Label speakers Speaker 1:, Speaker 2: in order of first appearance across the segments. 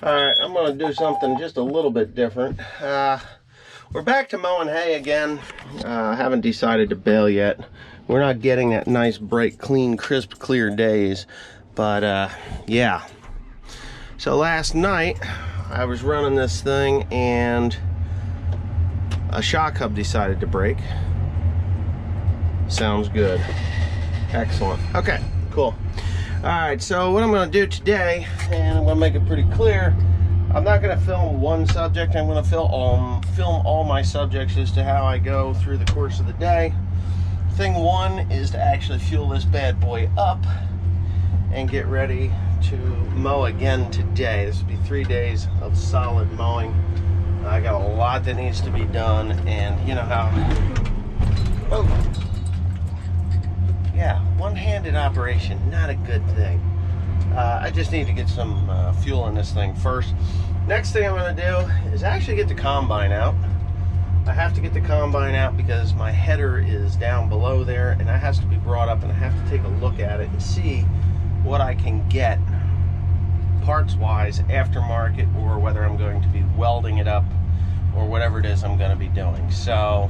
Speaker 1: Alright, I'm going to do something just a little bit different. We're back to mowing hay again. I haven't decided to bale yet. We're not getting that nice, bright, clean, crisp, clear days. But, yeah. So last night, I was running this thing and a shock hub decided to break. Sounds good. Excellent. Okay, cool. Alright, so what I'm going to do today, and I'm going to make it pretty clear, I'm not going to film one subject. I'm going to film all my subjects as to how I go through the course of the day. Thing one is to actually fuel this bad boy up and get ready to mow again today. This will be 3 days of solid mowing. I got a lot that needs to be done, and you know how... Oh. Yeah, one-handed operation, not a good thing. I just need to get some fuel in this thing first. Next thing I'm going to do is actually get the combine out. I have to get the combine out because my header is down below there, and that has to be brought up, and I have to take a look at it and see what I can get parts-wise, aftermarket, or whether I'm going to be welding it up, or whatever it is I'm going to be doing. So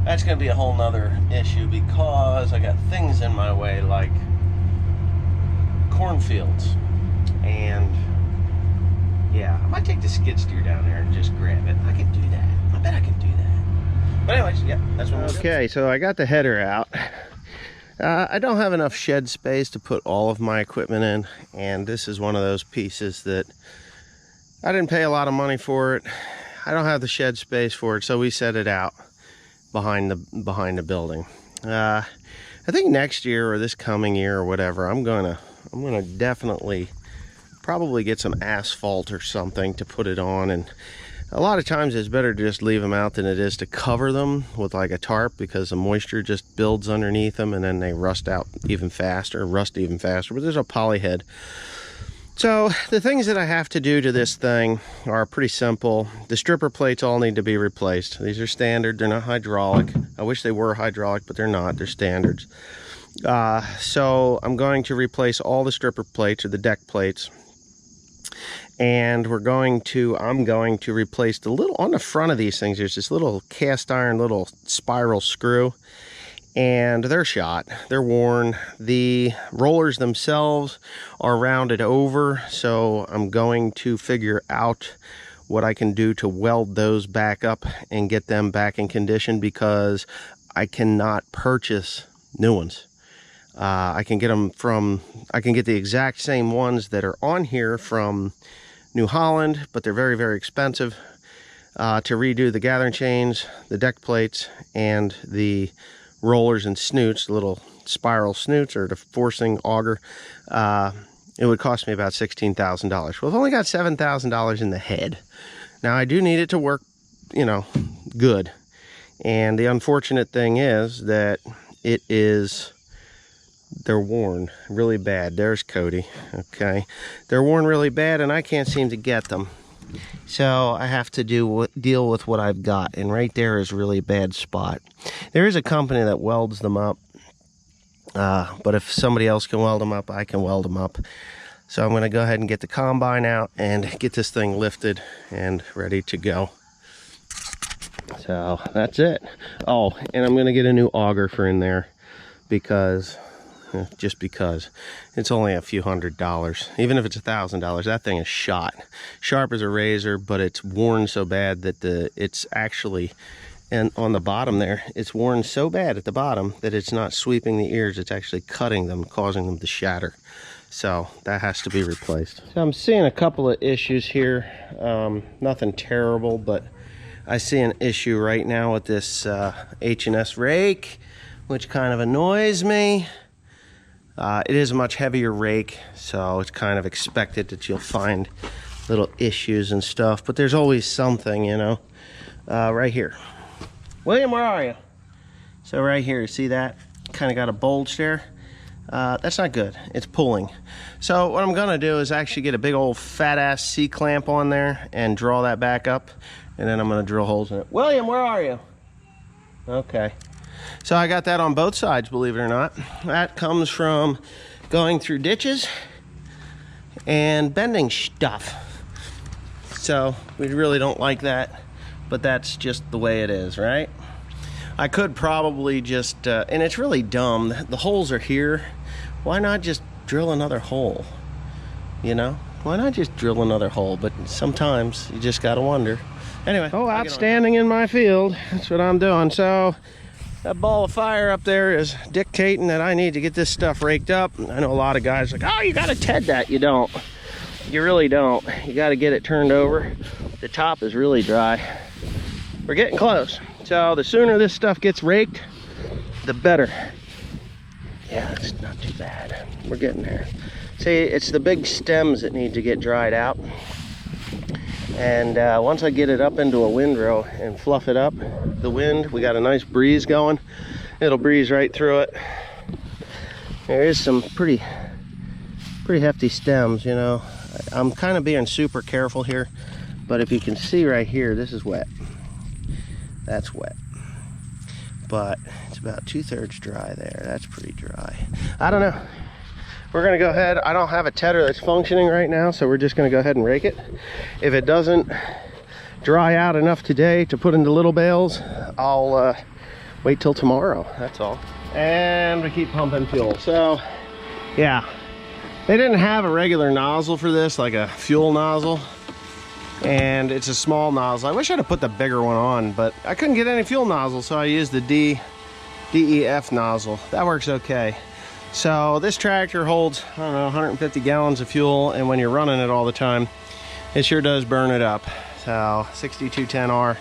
Speaker 1: that's going to be a whole nother issue because I got things in my way like cornfields. And yeah, I might take the skid steer down there and just grab it. I can do that. I bet I can do that. But anyways, yeah, that's what we're doing. Okay, so I got the header out. I don't have enough shed space to put all of my equipment in, and this is one of those pieces that I didn't pay a lot of money for it. I don't have the shed space for it, so we set it out behind the building. I think next year or this coming year or whatever, I'm gonna definitely probably get some asphalt or something to put it on. And a lot of times it's better to just leave them out than it is to cover them with like a tarp, because the moisture just builds underneath them and then they rust even faster. But there's a poly head. So the things that I have to do to this thing are pretty simple. The stripper plates all need to be replaced. These are standard, they're not hydraulic. I wish they were hydraulic, but they're not, they're standards. So I'm going to replace all the stripper plates, or the deck plates. And I'm going to replace the little, on the front of these things, there's this little cast iron little spiral screw. And they're shot, they're worn. The rollers themselves are rounded over, so I'm going to figure out what I can do to weld those back up and get them back in condition, because I cannot purchase new ones. I can get the exact same ones that are on here from New Holland, but they're very, very expensive to redo the gathering chains, the deck plates, and the rollers and snoots, the little spiral snoots, or the forcing auger. It would cost me about $16,000. Well, I've only got $7,000 in the head. Now I do need it to work, you know, good. And the unfortunate thing is that they're worn really bad. There's Cody. Okay, they're worn really bad, and I can't seem to get them. So I have to deal with what I've got, and right there is a really bad spot. There is a company that welds them up, but if somebody else can weld them up, I can weld them up. So I'm going to go ahead and get the combine out and get this thing lifted and ready to go. So that's it. Oh, and I'm going to get a new auger for in there, because just because it's only a few $100s. Even if it's $1,000, that thing is shot sharp as a razor, but it's worn so bad that it's actually, and on the bottom there, it's worn so bad at the bottom that it's not sweeping the ears, it's actually cutting them, causing them to shatter. So that has to be replaced. So I'm seeing a couple of issues here. Nothing terrible, but I see an issue right now with this H&S rake, which kind of annoys me. It is a much heavier rake, so it's kind of expected that you'll find little issues and stuff, but there's always something, you know. Right here. William, where are you? So right here, see that? Kind of got a bulge there. That's not good. It's pulling. So what I'm gonna do is actually get a big old fat ass C-clamp on there and draw that back up, and then I'm gonna drill holes in it. William, where are you? Okay. So I got that on both sides, believe it or not. That comes from going through ditches and bending stuff. So we really don't like that, but that's just the way it is, right? I could probably just, and it's really dumb. The holes are here. Why not just drill another hole? You know? Why not just drill another hole? But sometimes you just gotta wonder. Anyway. Oh, outstanding in my field. That's what I'm doing. So that ball of fire up there is dictating that I need to get this stuff raked up. I know a lot of guys are like, oh, you gotta TED that. You don't. You really don't. You gotta get it turned over. The top is really dry. We're getting close. So the sooner this stuff gets raked, the better. Yeah, it's not too bad. We're getting there. See, it's the big stems that need to get dried out. And once I get it up into a windrow and fluff it up, the wind, we got a nice breeze going. It'll breeze right through it. There is some pretty hefty stems, you know. I'm kind of being super careful here, but if you can see right here, this is wet. That's wet. But it's about 2/3 dry there. That's pretty dry. I don't know. We're gonna go ahead. I don't have a tedder that's functioning right now, so we're just gonna go ahead and rake it. If it doesn't dry out enough today to put into little bales, I'll wait till tomorrow, that's all. And we keep pumping fuel. So, yeah. They didn't have a regular nozzle for this, like a fuel nozzle. And it's a small nozzle. I wish I'd have put the bigger one on, but I couldn't get any fuel nozzle, so I used the DEF nozzle. That works okay. So this tractor holds, I don't know, 150 gallons of fuel, and when you're running it all the time, it sure does burn it up. So 6210R,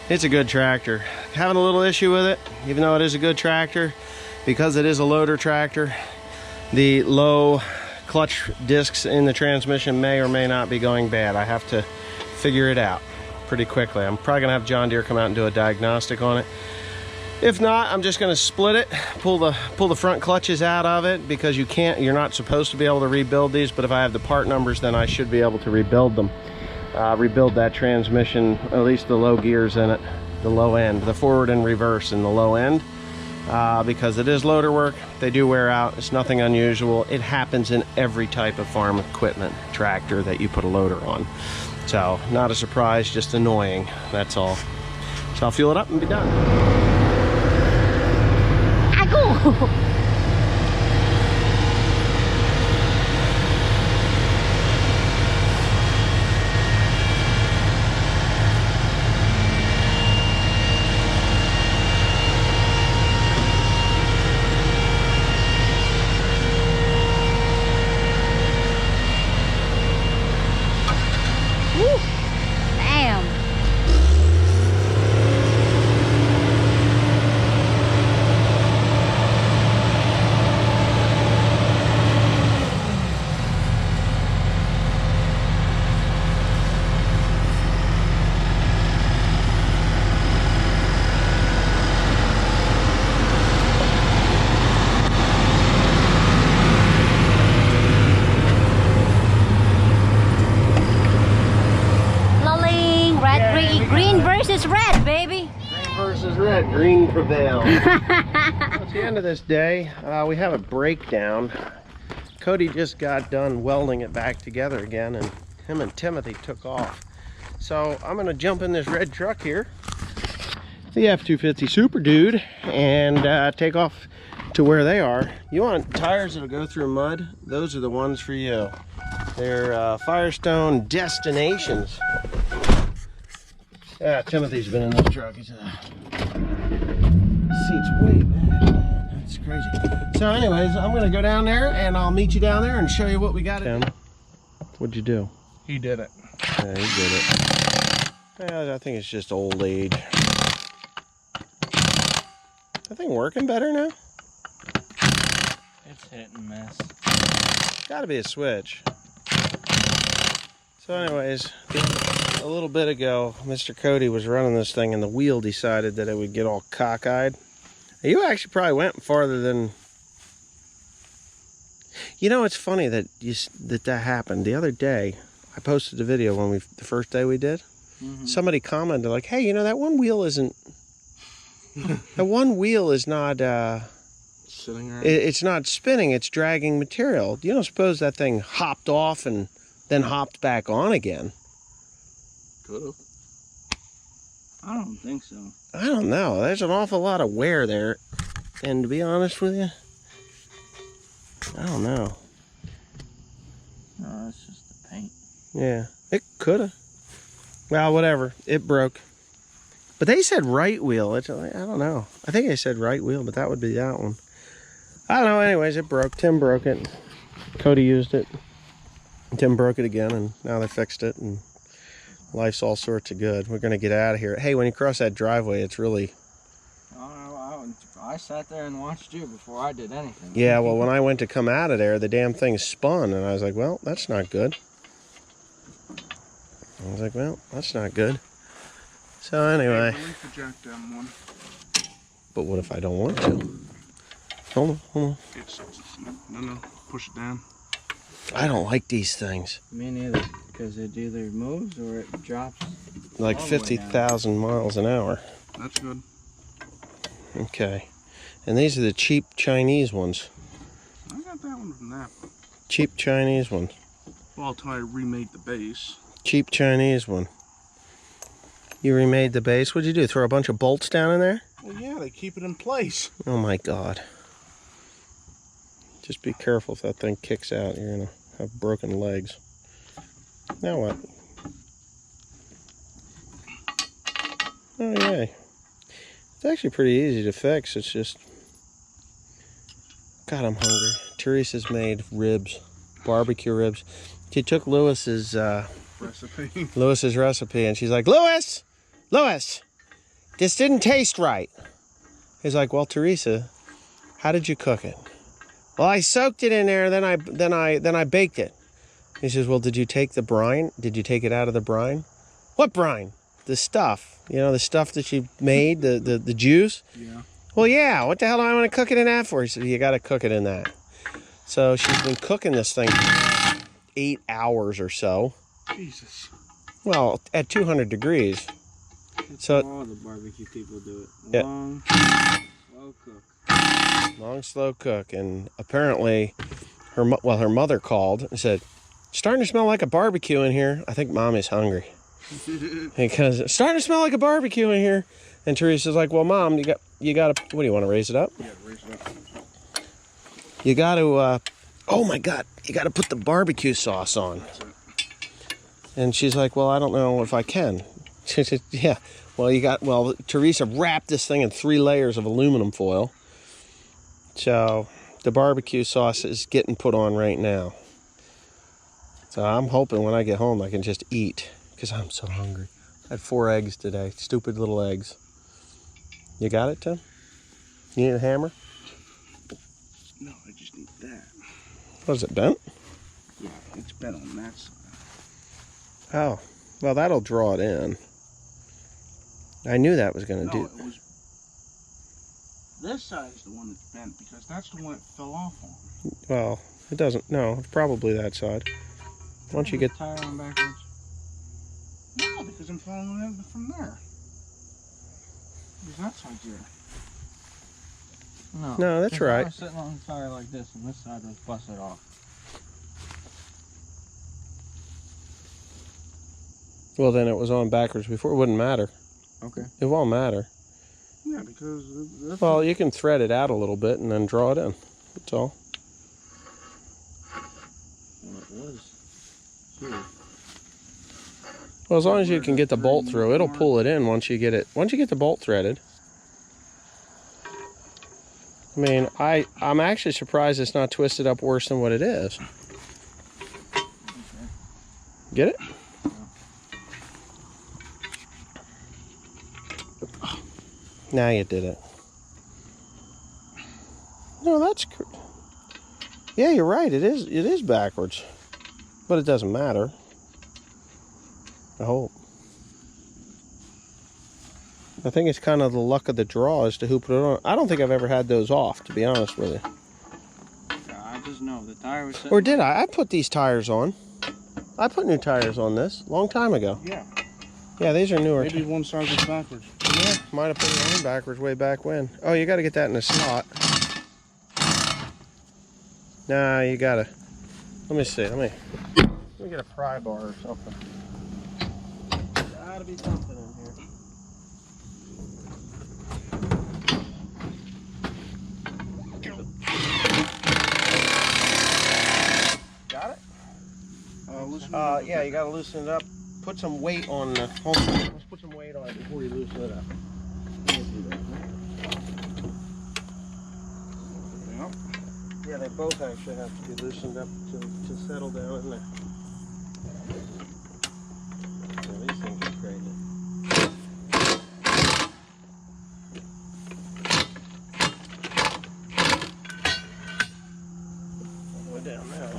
Speaker 1: it's a good tractor. Having a little issue with it, even though it is a good tractor, because it is a loader tractor, the low clutch discs in the transmission may or may not be going bad. I have to figure it out pretty quickly. I'm probably gonna have John Deere come out and do a diagnostic on it. If not, I'm just gonna split it, pull the front clutches out of it, because you're not supposed to be able to rebuild these, but if I have the part numbers, then I should be able to rebuild them. Rebuild that transmission, at least the low gears in it, the low end, the forward and reverse in the low end, because it is loader work. They do wear out. It's nothing unusual. It happens in every type of farm equipment tractor that you put a loader on. So, not a surprise, just annoying, that's all. So I'll fuel it up and be done. Green prevails. At the end of this day, we have a breakdown. Cody just got done welding it back together again, and him and Timothy took off. So I'm gonna jump in this red truck here, the F-250 Super Dude, and take off to where they are. You want tires that'll go through mud? Those are the ones for you. They're Firestone Destinations. Yeah, Timothy's been in this truck. He's seat's way back, man. That's crazy. So anyways, I'm gonna go down there and I'll meet you down there and show you what we got. What'd you do?
Speaker 2: He did it.
Speaker 1: Yeah, he did it. Yeah, I think it's just old age. That thing working better now?
Speaker 2: It's hit and miss.
Speaker 1: Gotta be a switch. So anyways, a little bit ago, Mr. Cody was running this thing and the wheel decided that it would get all cockeyed. You actually probably went farther than... You know, it's funny that that happened. The other day, I posted a video when the first day we did. Mm-hmm. Somebody commented like, hey, you know, that one wheel isn't... that one wheel is not...
Speaker 2: sitting around?
Speaker 1: It's not spinning, it's dragging material. You don't suppose that thing hopped off and then hopped back on again?
Speaker 2: Could have. I don't think so.
Speaker 1: I don't know. There's an awful lot of wear there. And to be honest with you, I don't know.
Speaker 2: No, that's just the paint.
Speaker 1: Yeah, it could have. Well, whatever. It broke. But they said right wheel. I don't know. I think they said right wheel, but that would be that one. I don't know. Anyways, it broke. Tim broke it. Cody used it. Tim broke it again, and now they fixed it, and life's all sorts of good. We're going to get out of here. Hey, when you cross that driveway, it's really...
Speaker 2: I sat there and watched you before I did anything.
Speaker 1: Yeah, well, when I went to come out of there, the damn thing spun, and I was like, well, that's not good. I was like, well, that's not good. So anyway. But what if I don't want to? Hold on.
Speaker 2: No, push it down.
Speaker 1: I don't like these things.
Speaker 2: Me neither, because it either moves or it drops.
Speaker 1: Like 50,000 miles an hour.
Speaker 2: That's good.
Speaker 1: Okay. And these are the cheap Chinese ones.
Speaker 2: I got that one from that.
Speaker 1: Cheap Chinese one.
Speaker 2: Well, I'll try to remake the base.
Speaker 1: Cheap Chinese one. You remade the base? What'd you do? Throw a bunch of bolts down in there?
Speaker 2: Well, yeah, they keep it in place.
Speaker 1: Oh my God. Just be careful if that thing kicks out. You're gonna have broken legs. Now what? Oh yay. It's actually pretty easy to fix. It's just... God, I'm hungry. Teresa's made ribs. Barbecue ribs. She took Lewis's recipe and she's like, Lewis! This didn't taste right. He's like, well, Teresa, how did you cook it? Well, I soaked it in there, then I baked it. He says, well, did you take the brine? Did you take it out of the brine? What brine? The stuff. You know, the stuff that you made, the juice?
Speaker 2: Yeah.
Speaker 1: Well, yeah. What the hell do I want to cook it in that for? He said, you got to cook it in that. So she's been cooking this thing for 8 hours or so.
Speaker 2: Jesus.
Speaker 1: Well, at 200 degrees.
Speaker 2: That's all the barbecue people do it. Long, slow cook.
Speaker 1: Long, slow cook. And apparently, her mother called and said, it's starting to smell like a barbecue in here. I think Mom is hungry. Because it's starting to smell like a barbecue in here. And Teresa's like, well, Mom, you got to, what do you want to raise it up?
Speaker 2: Yeah, raise it up.
Speaker 1: You got to, oh my God, you got to put the barbecue sauce on. And she's like, well, I don't know if I can. She said, yeah, well, Teresa wrapped this thing in 3 layers of aluminum foil. So the barbecue sauce is getting put on right now. So I'm hoping when I get home I can just eat because I'm so hungry. I had 4 eggs today, stupid little eggs. You got it, Tim? You need a hammer?
Speaker 2: No, I just need that.
Speaker 1: What is it, bent?
Speaker 2: Yeah, it's bent on that side.
Speaker 1: Oh, well, that'll draw it in. I knew that was going to do.
Speaker 2: It was... This side is the one that's bent because that's the one it fell off on.
Speaker 1: Well, it doesn't. No, it's probably that side. Once you get...
Speaker 2: Tire on backwards? No, because I'm following it from there. Because that side's there.
Speaker 1: No, that's right.
Speaker 2: I was sitting on the tire like this and this side was busted off.
Speaker 1: Well, then it was on backwards before. It wouldn't matter.
Speaker 2: Okay.
Speaker 1: It won't matter.
Speaker 2: Yeah, because... That's
Speaker 1: well, you can thread it out a little bit and then draw it in. That's all.
Speaker 2: Well, it was here.
Speaker 1: Well, as long as you can get the bolt through, it'll pull it in once you get it. Once you get the bolt threaded. I mean, I'm actually surprised it's not twisted up worse than what it is.
Speaker 2: Okay.
Speaker 1: Get it? Now you did it. No, that's... Yeah, you're right. It is backwards. But it doesn't matter. I hope. I think it's kind of the luck of the draw as to who put it on. I don't think I've ever had those off, to be honest with you.
Speaker 2: I just know the tire was sitting...
Speaker 1: Or did I? I put these tires on. I put new tires on this a long time ago.
Speaker 2: Yeah.
Speaker 1: Yeah, these are newer.
Speaker 2: Maybe one side was backwards.
Speaker 1: Yeah, might have put it on backwards way back when. Oh, you got to get that in a slot. Nah, you got to... Let me see. Let me get a pry bar or something. gotta be something in here. Got it? Yeah, you gotta loosen it up. Put some weight on the. Hold on. Let's put some weight on it before you loosen it up.
Speaker 2: Yep.
Speaker 1: Yeah, they both actually have to be loosened up to settle down in there. So these things are crazy. All the way down now.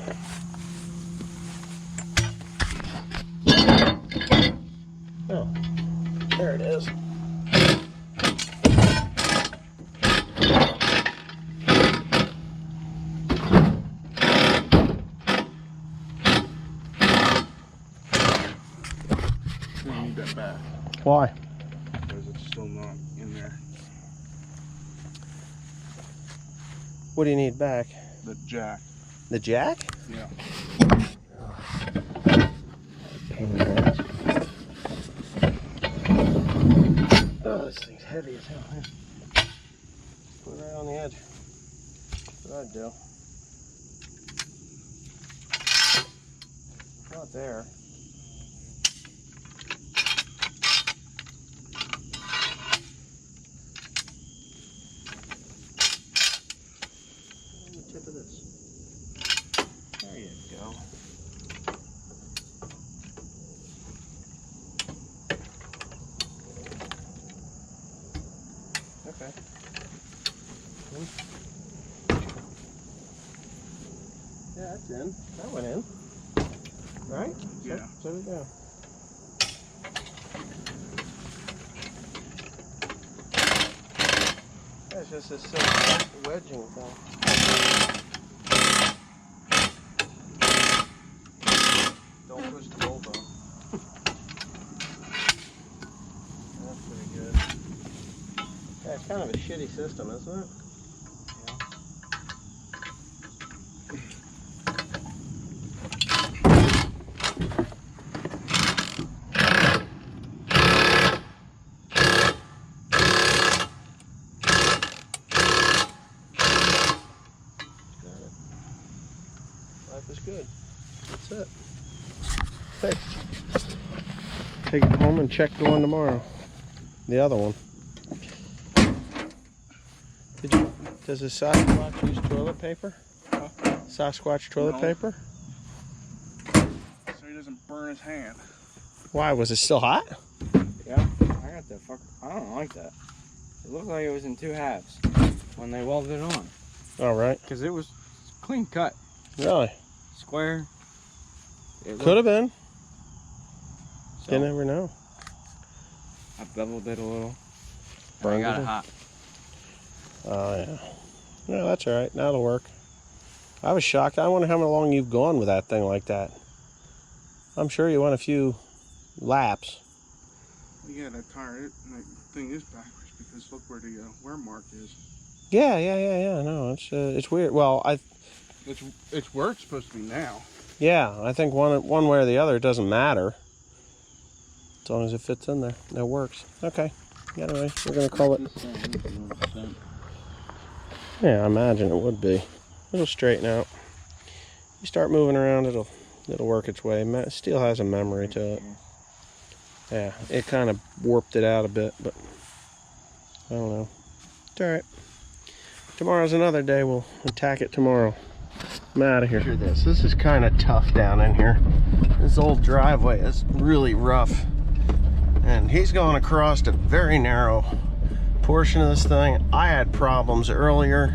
Speaker 1: Oh, there it is.
Speaker 2: I need that back
Speaker 1: Why?
Speaker 2: because it's still not in there.
Speaker 1: What do you need back?
Speaker 2: The jack.
Speaker 1: The jack?
Speaker 2: Yeah.
Speaker 1: Oh, this thing's heavy as hell. Here. Put it right on the edge. That's what I'd do. Not there. On the tip of this. There you go. Okay. Yeah, that's in. That went in. Right?
Speaker 2: Yeah.
Speaker 1: Set it down. That's just a silly wedging thing. Don't push the bolt on. That's pretty good. Yeah, it's kind of a shitty system, isn't it? Life is good. That's it. Hey, take it home and check the one tomorrow. The other one. Does a Sasquatch use toilet paper?
Speaker 2: Huh?
Speaker 1: Sasquatch toilet
Speaker 2: No.
Speaker 1: paper?
Speaker 2: So he doesn't burn his hand.
Speaker 1: Why? Was it still hot?
Speaker 3: Yeah, I got that fuck. I don't like that. It looked like it was in two halves when they welded it on.
Speaker 1: All right.
Speaker 3: Because it was clean cut,
Speaker 1: Really?
Speaker 3: square.
Speaker 1: Could have been.
Speaker 3: So
Speaker 1: You never know.
Speaker 3: I beveled it a little. And I
Speaker 1: Burned
Speaker 3: got
Speaker 1: it?
Speaker 3: it hot.
Speaker 1: Oh, yeah. No, that's all right. That'll work. I was shocked. I wonder how long you've gone with that thing like that. I'm sure you went a few laps.
Speaker 2: Yeah, that tire, that thing is backwards because look where the wear mark is.
Speaker 1: Yeah. No, it's weird. Well,
Speaker 2: It's where it's supposed to be now.
Speaker 1: yeah, I think one way or the other, it doesn't matter. As long as it fits in there, it works. Okay. Anyway, we're gonna call it. Yeah, I imagine it would be. It'll straighten out. You start moving around, it'll work its way. Steel has a memory to it. Yeah, it kind of warped it out a bit, but I don't know. It's all right. Tomorrow's another day. We'll attack it tomorrow. I'm out of here. This is kind of tough down in here. This old driveway is really rough, and he's going across a very narrow portion of this thing. I had problems earlier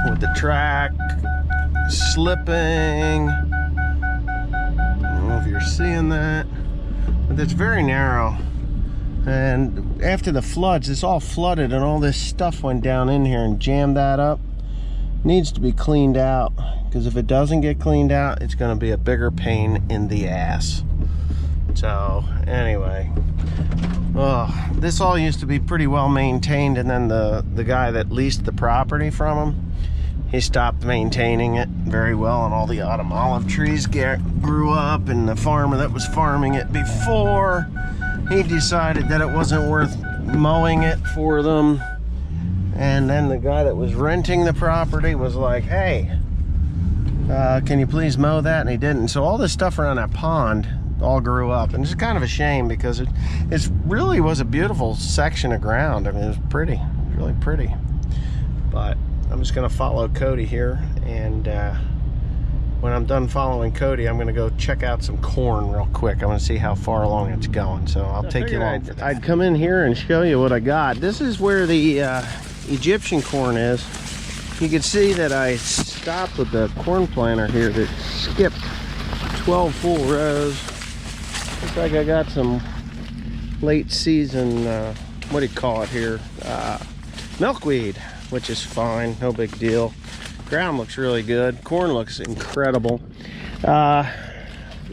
Speaker 1: with the track slipping. I don't know if you're seeing that, but it's very narrow. And after the floods, it's all flooded and all this stuff went down in here and jammed that up. Needs to be cleaned out, because if it doesn't get cleaned out, it's going to be a bigger pain in the ass. So anyway, this all used to be pretty well maintained, and then the guy that leased the property from him, he stopped maintaining it very well, and all the autumn olive trees grew up, and the farmer that was farming it before he decided that it wasn't worth mowing it for them. And then the guy that was renting the property was like, hey, can you please mow that? And he didn't. So all this stuff around that pond all grew up, and it's kind of a shame because it really was a beautiful section of ground. I mean, it was pretty, really pretty. But I'm just gonna follow Cody here, and when I'm done following Cody, I'm gonna go check out some corn real quick. I want to see how far along it's going, so I'll take you along. I'd come in here and show you what I got. This is where the Egyptian corn is. You can see that I stopped with the corn planter here that skipped 12 full rows. Looks like I got some late season, what do you call it here? Milkweed, which is fine, no big deal. Ground looks really good. Corn looks incredible. I'm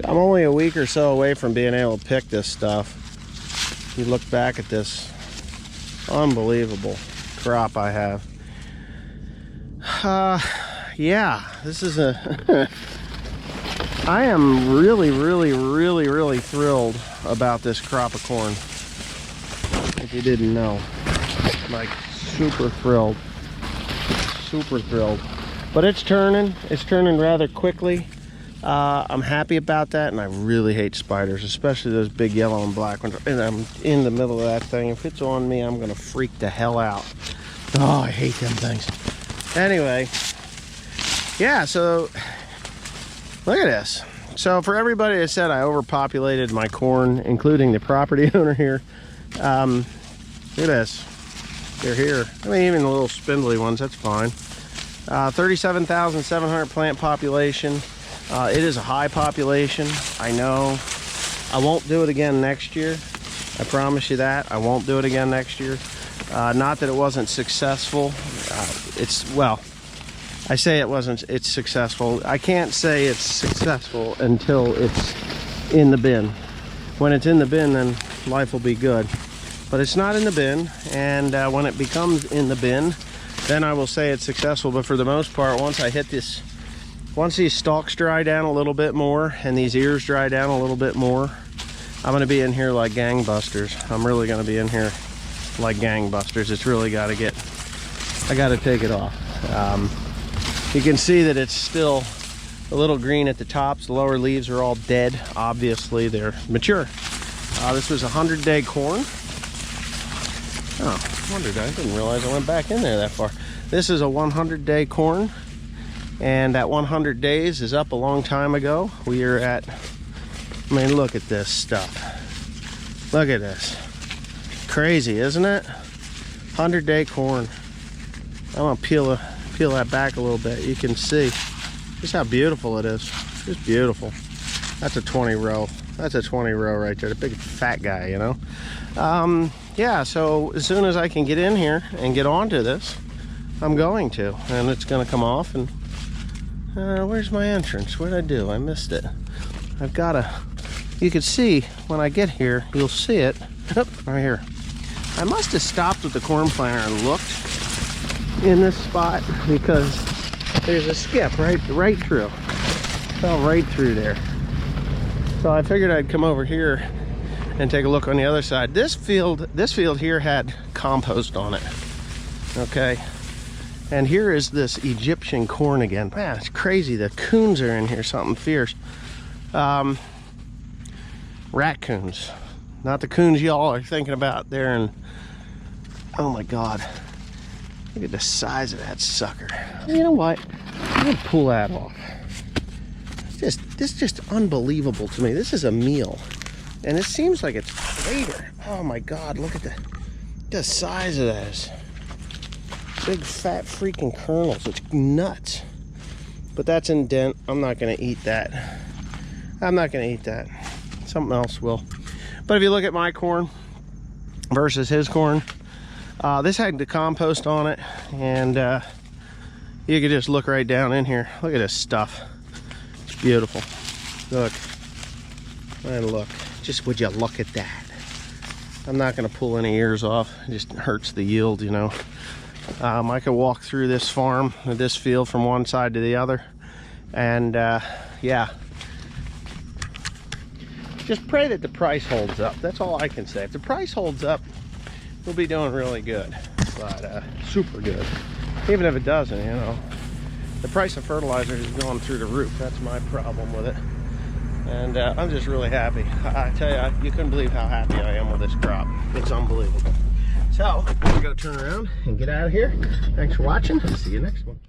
Speaker 1: only a week or so away from being able to pick this stuff. You look back at this unbelievable crop I have. Yeah, this is a I am really thrilled about this crop of corn. If you didn't know, like super thrilled, but it's turning rather quickly. I'm happy about that, and I really hate spiders, especially those big yellow and black ones. And I'm in the middle of that thing. If it's on me, I'm gonna freak the hell out. Oh, I hate them things. Anyway, yeah, so look at this. So for everybody that said I overpopulated my corn, including the property owner here, look at this. They're here. I mean, even the little spindly ones, that's fine. 37,700 plant population. It is a high population, I know. I won't do it again next year. I promise you that. I won't do it again next year. Not that it wasn't successful. Well, I say it's successful. I can't say it's successful until it's in the bin. When it's in the bin, then life will be good. But it's not in the bin, and when it becomes in the bin, then I will say it's successful. But for the most part, once these stalks dry down a little bit more and these ears dry down a little bit more, I'm gonna be in here like gangbusters. I'm really gonna be in here like gangbusters. It's really I gotta take it off. You can see that it's still a little green at the tops. The lower leaves are all dead. Obviously, they're mature. This was 100-day corn. Oh, I didn't realize I went back in there that far. This is a 100-day corn, and that 100 days is up a long time ago. We are at, I mean, look at this stuff. Look at this. Crazy, isn't it? 100-day corn. I'm gonna peel that back a little bit. You can see just how beautiful it is. Just beautiful. That's a 20 row. That's a 20 row right there. The big fat guy, you know. Yeah, so as soon as I can get in here and get onto this, I'm going to, and it's gonna come off. And where's my entrance? What did I do? I missed it. I've gotta, you can see when I get here, you'll see it right here. I must have stopped with the corn planter and looked in this spot, because there's a skip right through. Fell right through there. So I figured I'd come over here and take a look on the other side. This field here had compost on it. Okay. And here is this Egyptian corn again. Man, it's crazy. The coons are in here, something fierce. Raccoons. Not the coons y'all are thinking about there. And oh my God. Look at the size of that sucker. You know what? I'm gonna pull that off. This is just unbelievable to me. This is a meal. And it seems like it's later. Oh my God, look at the size of this. Big fat freaking kernels. It's nuts. But that's in dent. I'm not gonna eat that. I'm not gonna eat that. Something else will. But if you look at my corn versus his corn, this had the compost on it, and you could just look right down in here. Look at this stuff. It's beautiful. Look. And look. Just would you look at that? I'm not going to pull any ears off. It just hurts the yield, you know. I could walk through this farm, this field, from one side to the other, and yeah. just pray that the price holds up. That's all I can say. If the price holds up, we'll be doing really good, but super good. Even if it doesn't, you know, the price of fertilizer is going through the roof. That's my problem with it. And I'm just really happy. I tell you, you couldn't believe how happy I am with this crop. It's unbelievable. So, I'm gonna go turn around and get out of here. Thanks for watching. See you next one.